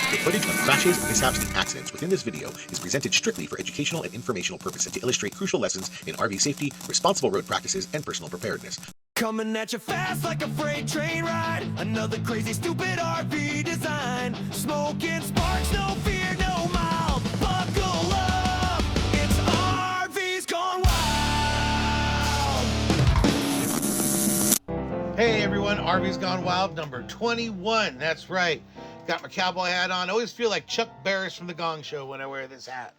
The footage of crashes, mishaps, and accidents within this video is presented strictly for educational and informational purposes to illustrate crucial lessons in RV safety, responsible road practices, and personal preparedness. Coming at you fast like a freight train ride. Another crazy, stupid RV design. Smoke and sparks, no fear, no mild. Buckle up, it's RVs Gone Wild. Hey everyone, RVs Gone Wild number 21. That's right. Got my cowboy hat on. I always feel like Chuck Barris from the Gong Show when I wear this hat.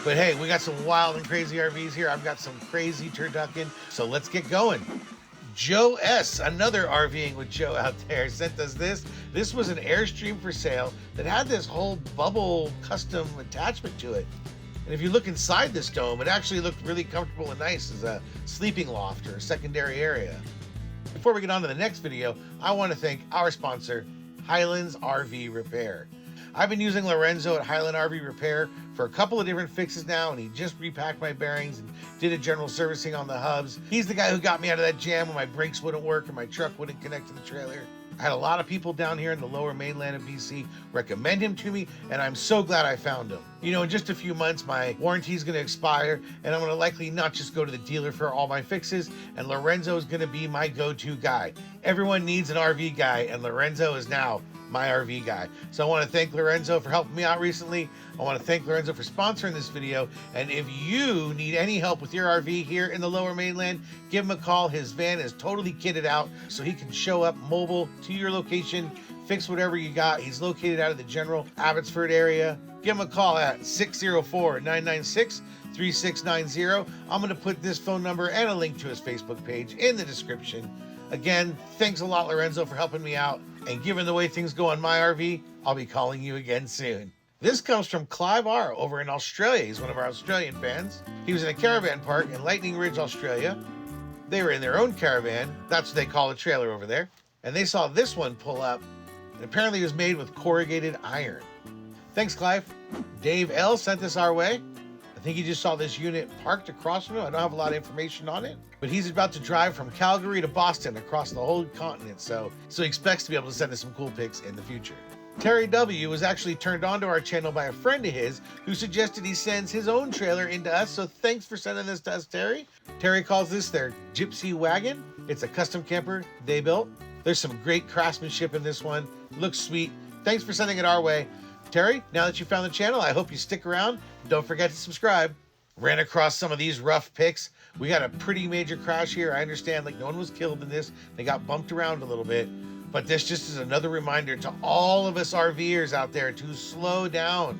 But hey, we got some wild and crazy RVs here. I've got some crazy turducken. So let's get going. Joe S., another RVing with Joe out there, sent us this. This was an Airstream for sale that had this whole bubble custom attachment to it. And if you look inside this dome, it actually looked really comfortable and nice as a sleeping loft or a secondary area. Before we get on to the next video, I want to thank our sponsor, Highlands RV Repair. I've been using Lorenzo at Highland RV Repair for a couple of different fixes now, and he just repacked my bearings and did a general servicing on the hubs. He's the guy who got me out of that jam when my brakes wouldn't work and my truck wouldn't connect to the trailer. I had a lot of people down here in the lower mainland of BC recommend him to me, and I'm so glad I found him. You know, in just a few months, my warranty is going to expire, and I'm going to likely not just go to the dealer for all my fixes, and Lorenzo is going to be my go-to guy. Everyone needs an RV guy, and Lorenzo is now my RV guy. So I want to thank Lorenzo for helping me out recently. I want to thank Lorenzo for sponsoring this video. And if you need any help with your RV here in the lower mainland, give him a call. His van is totally kitted out so he can show up mobile to your location, fix whatever you got. He's located out of the general Abbotsford area. Give him a call at 604-996-3690. I'm going to put this phone number and a link to his Facebook page in the description. Again, thanks a lot, Lorenzo, for helping me out. And given the way things go on my RV, I'll be calling you again soon. This comes from Clive R. over in Australia. He's one of our Australian fans. He was in a caravan park in Lightning Ridge, Australia. They were in their own caravan. That's what they call a trailer over there. And they saw this one pull up. And apparently it was made with corrugated iron. Thanks, Clive. Dave L. sent this our way. I think he just saw this unit parked across from him. I don't have a lot of information on it, but he's about to drive from Calgary to Boston across the whole continent. So he expects to be able to send us some cool pics in the future. Terry W. was actually turned on to our channel by a friend of his who suggested he sends his own trailer into us. So thanks for sending this to us, Terry. Terry calls this their Gypsy Wagon. It's a custom camper they built. There's some great craftsmanship in this one. Looks sweet. Thanks for sending it our way. Terry, now that you found the channel, I hope you stick around. Don't forget to subscribe. Ran across some of these rough pics. We got a pretty major crash here. I understand, like, no one was killed in this. They got bumped around a little bit. But this just is another reminder to all of us RVers out there to slow down.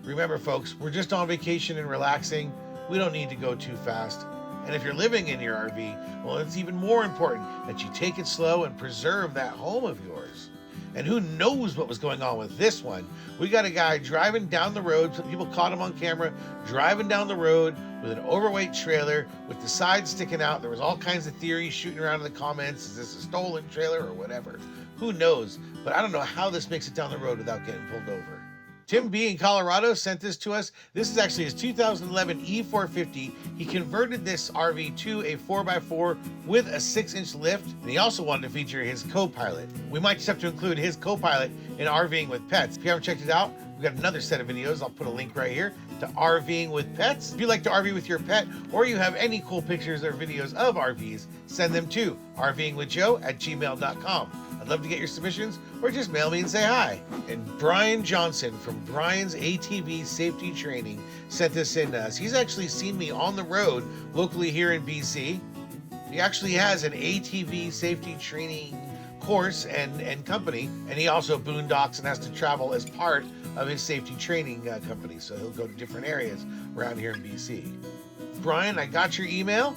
Remember, folks, we're just on vacation and relaxing. We don't need to go too fast. And if you're living in your RV, well, it's even more important that you take it slow and preserve that home of yours. And who knows what was going on with this one. We got a guy driving down the road. Some people caught him on camera, driving down the road with an overweight trailer with the sides sticking out. There was all kinds of theories shooting around in the comments. Is this a stolen trailer or whatever? Who knows? But I don't know how this makes it down the road without getting pulled over. Tim B. in Colorado sent this to us. This is actually his 2011 E450. He converted this RV to a 4x4 with a 6-inch lift, and he also wanted to feature his co-pilot. We might just have to include his co-pilot in RVing with Pets. If you haven't checked it out, we've got another set of videos. I'll put a link right here to RVing with Pets. If you like to RV with your pet, or you have any cool pictures or videos of RVs, send them to rvingwithjoe@gmail.com. I'd love to get your submissions, or just mail me and say hi. And Brian Johnson from Brian's ATV Safety Training sent this in to us. He's actually seen me on the road locally here in BC. He actually has an ATV safety training course and company, and he also boondocks and has to travel as part of his safety training company. So he'll go to different areas around here in BC. Brian, I got your email.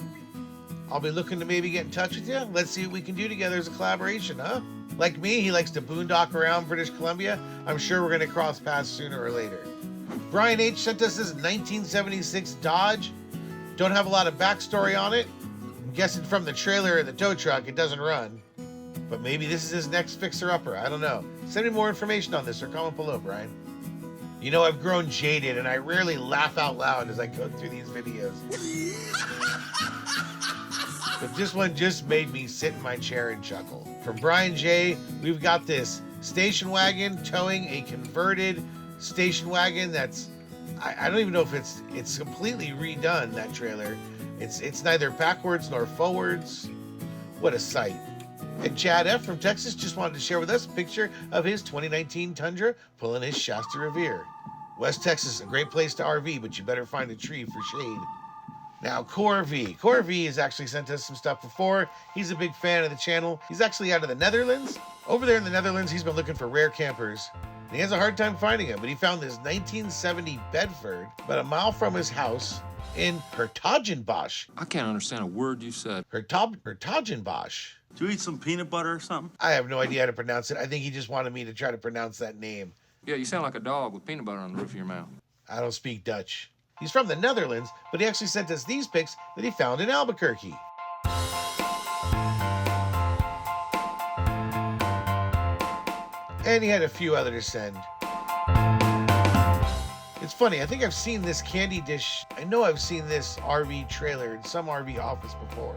I'll be looking to maybe get in touch with you. Let's see what we can do together as a collaboration, huh? Like me, he likes to boondock around British Columbia. I'm sure we're gonna cross paths sooner or later. Brian H. sent us this 1976 Dodge. Don't have a lot of backstory on it. I'm guessing from the trailer and the tow truck, it doesn't run. But maybe this is his next fixer-upper, I don't know. Send me more information on this or comment below, Brian. You know, I've grown jaded and I rarely laugh out loud as I go through these videos. but this one just made me sit in my chair and chuckle. From Brian J, we've got this station wagon towing a converted station wagon that's, I don't even know if it's completely redone, that trailer. It's neither backwards nor forwards. What a sight. And Chad F from Texas just wanted to share with us a picture of his 2019 Tundra pulling his Shasta Revere. West Texas is a great place to RV, but you better find a tree for shade. Now, Core V has actually sent us some stuff before. He's a big fan of the channel. He's actually out of the Netherlands. Over there in the Netherlands, he's been looking for rare campers. And he has a hard time finding them, but he found this 1970 Bedford about a mile from his house in Hertogenbosch. I can't understand a word you said. Hertogenbosch. Do you eat some peanut butter or something? I have no idea how to pronounce it. I think he just wanted me to try to pronounce that name. Yeah, you sound like a dog with peanut butter on the roof of your mouth. I don't speak Dutch. He's from the Netherlands, but he actually sent us these pics that he found in Albuquerque. And he had a few other to send. It's funny, I think I've seen this candy dish. I know I've seen this RV trailer in some RV office before.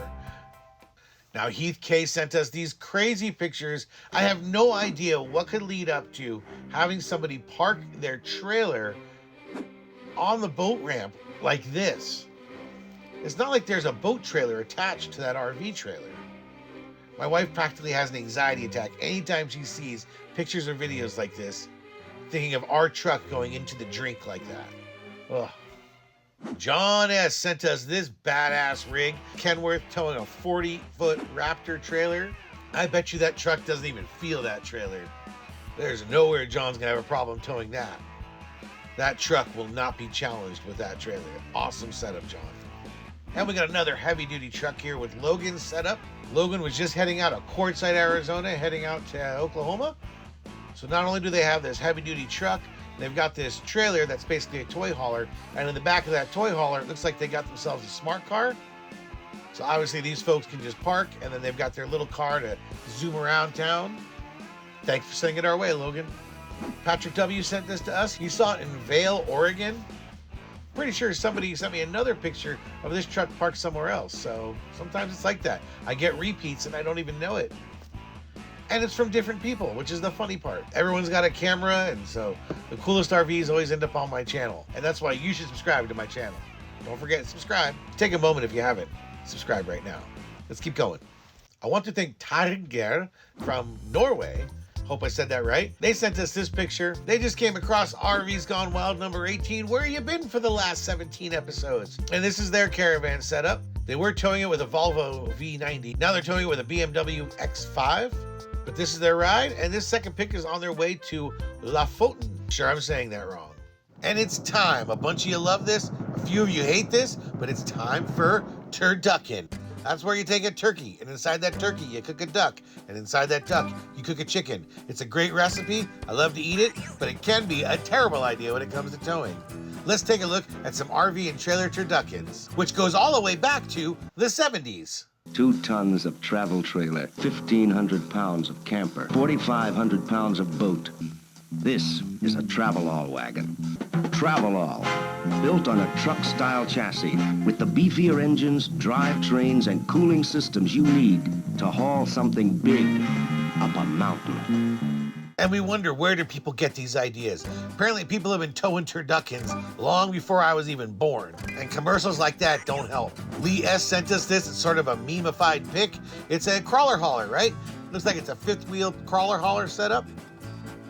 Now, Heath K sent us these crazy pictures. I have no idea what could lead up to having somebody park their trailer on the boat ramp like this. It's not like there's a boat trailer attached to that RV trailer. My wife practically has an anxiety attack anytime she sees pictures or videos like this, thinking of our truck going into the drink like that. Ugh. John S. sent us this badass rig, Kenworth towing a 40-foot Raptor trailer. I bet you that truck doesn't even feel that trailer. There's nowhere John's gonna have a problem towing that. That truck will not be challenged with that trailer. Awesome setup, John. And we got another heavy-duty truck here with Logan's setup. Logan was just heading out of Quartzsite, Arizona, heading out to Oklahoma. So not only do they have this heavy-duty truck, they've got this trailer that's basically a toy hauler, and in the back of that toy hauler, it looks like they got themselves a smart car. So obviously these folks can just park, and then they've got their little car to zoom around town. Thanks for sending it our way, Logan. Patrick W. sent this to us. He saw it in Vail, Oregon. Pretty sure somebody sent me another picture of this truck parked somewhere else. So sometimes it's like that. I get repeats and I don't even know it. And it's from different people, which is the funny part. Everyone's got a camera, and so the coolest RVs always end up on my channel. And that's why you should subscribe to my channel. Don't forget to subscribe. Take a moment if you haven't. Subscribe right now. Let's keep going. I want to thank Targer from Norway. Hope I said that right. They sent us this picture. They just came across RVs Gone Wild number 18. Where you been for the last 17 episodes? And this is their caravan setup. They were towing it with a Volvo V90. Now they're towing it with a BMW X5. But this is their ride, and this second pick is on their way to Lofoten. Sure, I'm saying that wrong. And it's time. A bunch of you love this, a few of you hate this, but it's time for turducken. That's where you take a turkey, and inside that turkey you cook a duck, and inside that duck you cook a chicken. It's a great recipe. I love to eat it, but it can be a terrible idea when it comes to towing. Let's take a look at some RV and trailer turduckens, which goes all the way back to the 70s. 2 tons of travel trailer, 1,500 pounds of camper, 4,500 pounds of boat. This is a travel-all wagon. Travel-all, built on a truck-style chassis with the beefier engines, drivetrains, and cooling systems you need to haul something big up a mountain. And we wonder, where do people get these ideas? Apparently people have been towing turduckens long before I was even born. And commercials like that don't help. Lee S. sent us this. It's sort of a meme-ified pic. It's a crawler hauler, right? Looks like it's a 5th-wheel crawler hauler setup.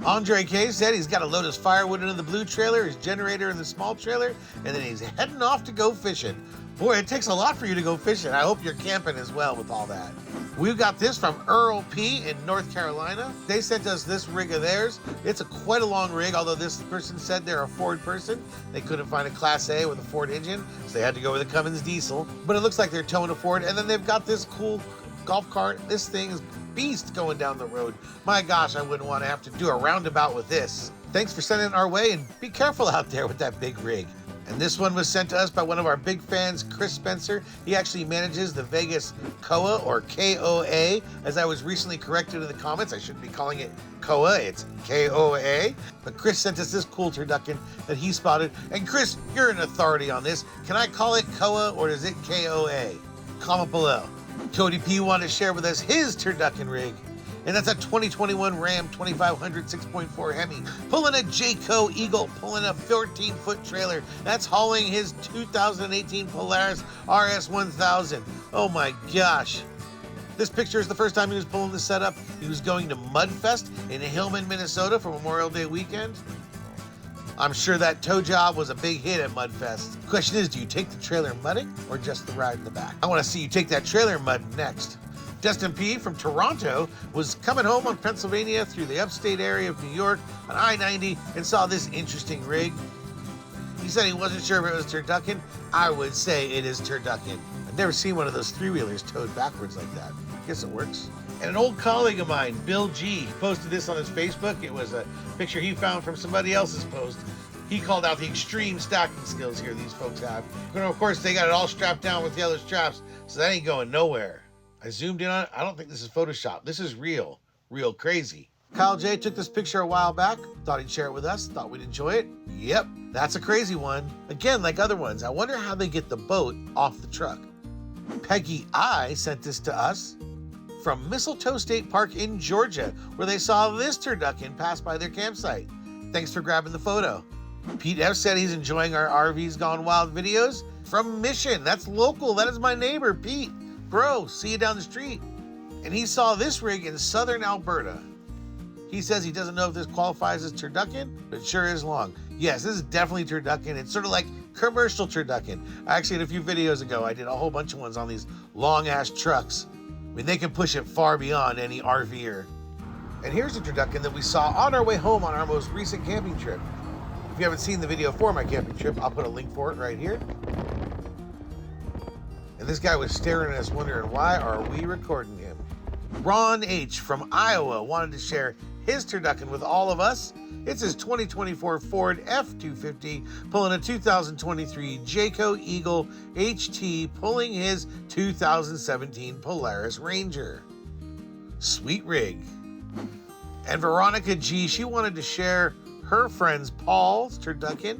Andre K. said he's got to load his firewood into the blue trailer, his generator in the small trailer, and then he's heading off to go fishing. Boy, it takes a lot for you to go fishing. I hope you're camping as well with all that. We've got this from Earl P. in North Carolina. They sent us this rig of theirs. It's quite a long rig, although this person said they're a Ford person. They couldn't find a Class A with a Ford engine, so they had to go with a Cummins diesel. But it looks like they're towing a Ford, and then they've got this cool golf cart. This thing is beast going down the road. My gosh, I wouldn't want to have to do a roundabout with this. Thanks for sending it our way, and be careful out there with that big rig. And this one was sent to us by one of our big fans, Chris Spencer. He actually manages the Vegas KOA, or K-O-A, as I was recently corrected in the comments. I shouldn't be calling it KOA, it's K-O-A. But Chris sent us this cool turducken that he spotted. And Chris, you're an authority on this. Can I call it KOA, or is it K-O-A? Comment below. Cody P wanted to share with us his turducken rig, and that's a 2021 Ram 2500 6.4 Hemi, pulling a Jayco Eagle, pulling a 14-foot trailer. That's hauling his 2018 Polaris RS 1000. Oh my gosh. This picture is the first time he was pulling this setup. He was going to Mudfest in Hillman, Minnesota for Memorial Day weekend. I'm sure that tow job was a big hit at Mudfest. The question is, do you take the trailer mudding or just the ride in the back? I want to see you take that trailer mud next. Justin P. from Toronto was coming home on Pennsylvania through the upstate area of New York on I-90 and saw this interesting rig. He said he wasn't sure if it was turducken. I would say it is turducken. I've never seen one of those three-wheelers towed backwards like that. Guess it works. And an old colleague of mine, Bill G, posted this on his Facebook. It was a picture he found from somebody else's post. He called out the extreme stacking skills here these folks have. And of course, they got it all strapped down with yellow straps, so that ain't going nowhere. I zoomed in on it. I don't think this is Photoshop. This is real crazy. Kyle J took this picture a while back, thought he'd share it with us, thought we'd enjoy it. Yep, that's a crazy one. Again, like other ones, I wonder how they get the boat off the truck. Peggy I sent this to us from Mistletoe State Park in Georgia, where they saw this turducken pass by their campsite. Thanks for grabbing the photo. Pete F said he's enjoying our RVs Gone Wild videos from Mission. That's local. That is my neighbor, Pete. Bro, see you down the street. And he saw this rig in southern Alberta. He says he doesn't know if this qualifies as turducken, but it sure is long. Yes, this is definitely turducken. It's sort of like commercial turducken. Actually, in a few videos ago, I did a whole bunch of ones on these long-ass trucks. I mean, they can push it far beyond any RVer. And here's a turducken that we saw on our way home on our most recent camping trip. If you haven't seen the video for my camping trip, I'll put a link for it right here. And this guy was staring at us wondering, why are we recording him? Ron H. from Iowa wanted to share his turducken with all of us. It's his 2024 Ford F-250 pulling a 2023 Jayco Eagle HT pulling his 2017 Polaris Ranger. Sweet rig. And Veronica G, she wanted to share her friend's Paul's turducken.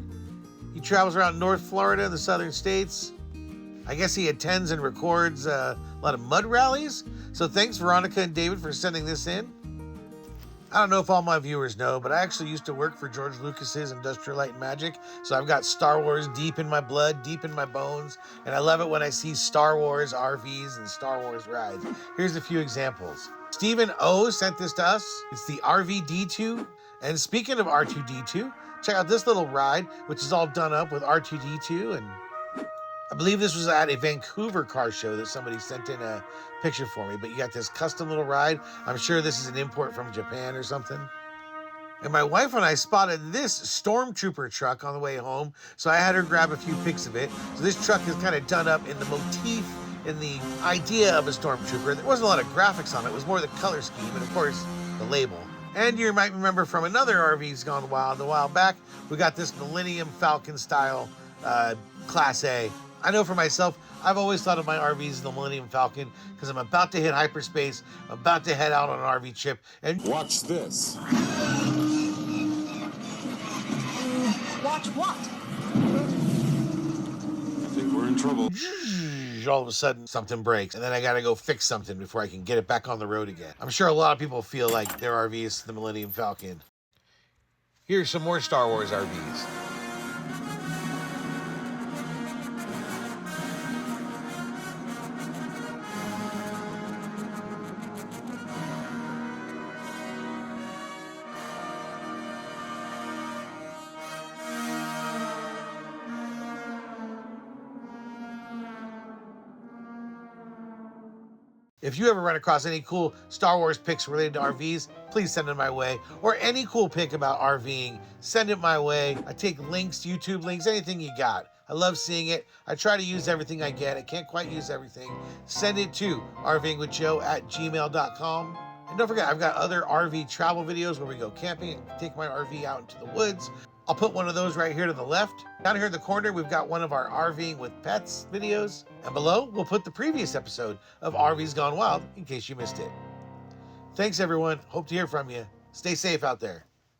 He travels around North Florida and the southern states. I guess he attends and records a lot of mud rallies. So thanks, Veronica and David, for sending this in. I don't know if all my viewers know, but I actually used to work for George Lucas's Industrial Light and Magic. So I've got Star Wars deep in my blood, deep in my bones. And I love it when I see Star Wars RVs and Star Wars rides. Here's a few examples. Stephen O sent this to us. It's the RVD2. And speaking of R2D2, check out this little ride, which is all done up with R2D2. And I believe this was at a Vancouver car show that somebody sent in a picture for me, but you got this custom little ride. I'm sure this is an import from Japan or something. And my wife and I spotted this Stormtrooper truck on the way home, so I had her grab a few pics of it. So this truck is kind of done up in the motif, in the idea of a Stormtrooper. There wasn't a lot of graphics on it. It was more the color scheme and, of course, the label. And you might remember from another RVs Gone Wild a while back, we got this Millennium Falcon style Class A. I know for myself, I've always thought of my RVs as the Millennium Falcon because I'm about to hit hyperspace, I'm about to head out on an RV trip, and watch this. Watch what? I think we're in trouble. all of a sudden something breaks, and then I gotta go fix something before I can get it back on the road again. I'm sure a lot of people feel like their RV is the Millennium Falcon. Here's some more Star Wars RVs. If you ever run across any cool Star Wars pics related to RVs, please send them my way. Or any cool pic about RVing, send it my way. I take links, YouTube links, anything you got. I love seeing it. I try to use everything I get. I can't quite use everything. Send it to rvingwithjoe@gmail.com. And don't forget, I've got other RV travel videos where we go camping and take my RV out into the woods. I'll put one of those right here to the left. Down here in the corner, we've got one of our RVing with Pets videos. And below, we'll put the previous episode of RVs Gone Wild in case you missed it. Thanks, everyone. Hope to hear from you. Stay safe out there.